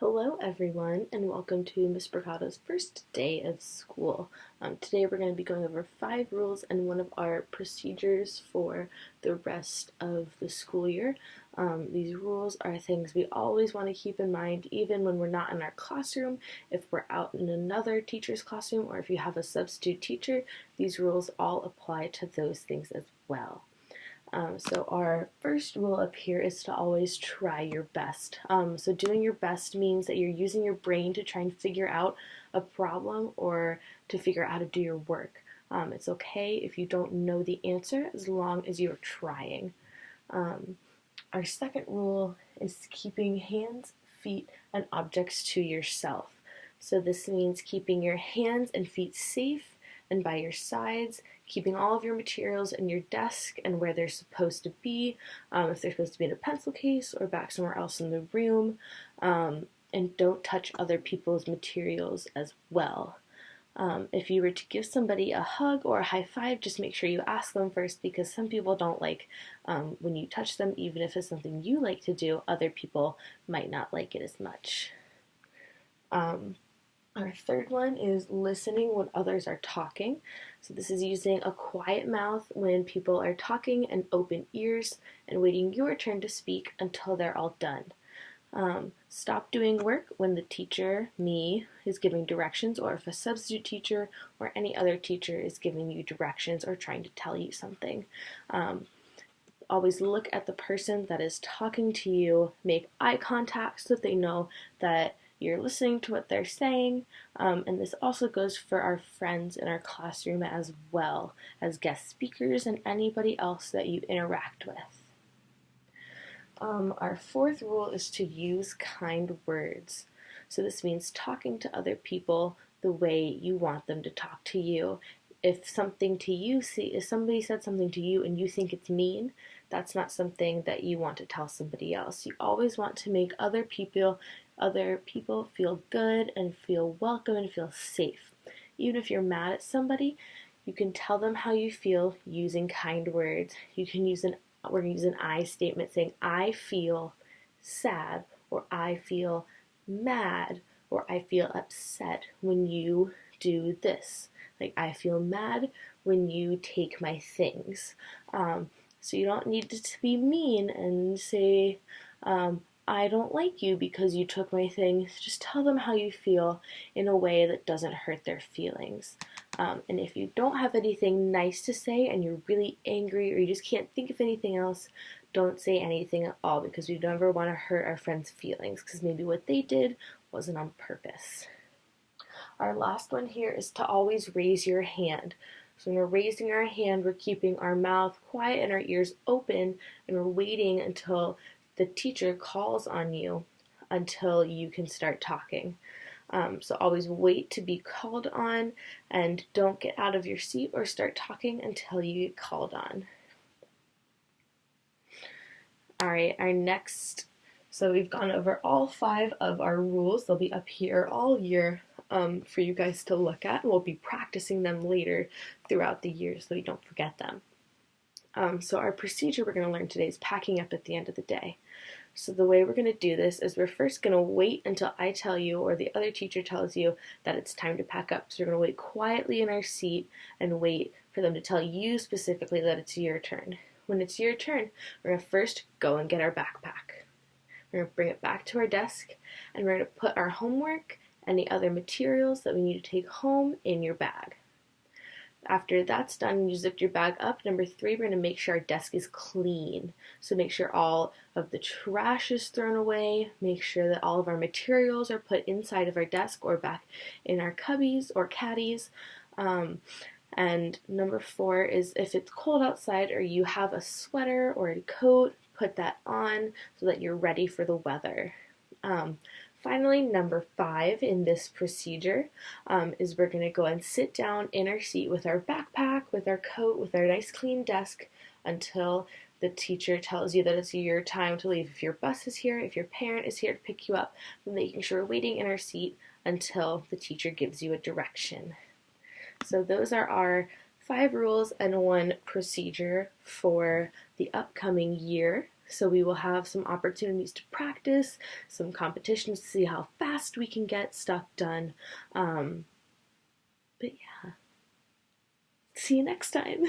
Hello everyone and welcome to Miss Brocado's first day of school. Today we're going to be going over 5 rules and one of our procedures for the rest of the school year. These rules are things we always want to keep in mind even when we're not in our classroom. If we're out in another teacher's classroom or if you have a substitute teacher, these rules all apply to those things as well. So our first rule up here is to always try your best. So doing your best means that you're using your brain to try and figure out a problem or to figure out how to do your work. It's okay if you don't know the answer as long as you're trying. Our second rule is keeping hands, feet, and objects to yourself. So this means keeping your hands and feet safe and by your sides, keeping all of your materials in your desk and where they're supposed to be, if they're supposed to be in a pencil case or back somewhere else in the room, and don't touch other people's materials as well. If you were to give somebody a hug or a high five, just make sure you ask them first because some people don't like when you touch them, even if it's something you like to do, other people might not like it as much. Our third one is listening when others are talking. So this is using a quiet mouth when people are talking and open ears and waiting your turn to speak until they're all done. Stop doing work when the teacher, me, is giving directions, or if a substitute teacher or any other teacher is giving you directions or trying to tell you something. Always look at the person that is talking to you, make eye contact so that they know that you're listening to what they're saying, and this also goes for our friends in our classroom as well as guest speakers and anybody else that you interact with. Our fourth rule is to use kind words. So this means talking to other people the way you want them to talk to you. If somebody said something to you and you think it's mean, that's not something that you want to tell somebody else. You always want to make other people feel good and feel welcome and feel safe. Even if you're mad at somebody, you can tell them how you feel using kind words. We're going to use an I statement saying, I feel sad, or I feel mad, or I feel upset when you do this. Like, I feel mad when you take my things. So you don't need to be mean and say, I don't like you because you took my things. Just tell them how you feel in a way that doesn't hurt their feelings. And if you don't have anything nice to say and you're really angry or you just can't think of anything else, don't say anything at all because we never want to hurt our friends' feelings because maybe what they did wasn't on purpose. Our last one here is to always raise your hand. So when we're raising our hand, we're keeping our mouth quiet and our ears open, and we're waiting until the teacher calls on you until you can start talking. So always wait to be called on and don't get out of your seat or start talking until you get called on. All right, so we've gone over all 5 of our rules. They'll be up here all year for you guys to look at, and we'll be practicing them later throughout the year so you don't forget them. So our procedure we're going to learn today is packing up at the end of the day. So the way we're going to do this is we're first going to wait until I tell you or the other teacher tells you that it's time to pack up. So we're going to wait quietly in our seat and wait for them to tell you specifically that it's your turn. When it's your turn, we're going to first go and get our backpack. We're going to bring it back to our desk and we're going to put our homework and the other materials that we need to take home in your bag. After that's done and you zipped your bag up, number 3, we're going to make sure our desk is clean. So make sure all of the trash is thrown away, make sure that all of our materials are put inside of our desk or back in our cubbies or caddies. And number 4 is if it's cold outside or you have a sweater or a coat, put that on so that you're ready for the weather. Finally, number 5 in this procedure is we're going to go and sit down in our seat with our backpack, with our coat, with our nice clean desk until the teacher tells you that it's your time to leave. If your bus is here, if your parent is here to pick you up, then making sure we're waiting in our seat until the teacher gives you a direction. So those are our 5 rules and 1 procedure for the upcoming year. So we will have some opportunities to practice, some competitions to see how fast we can get stuff done. But yeah, see you next time.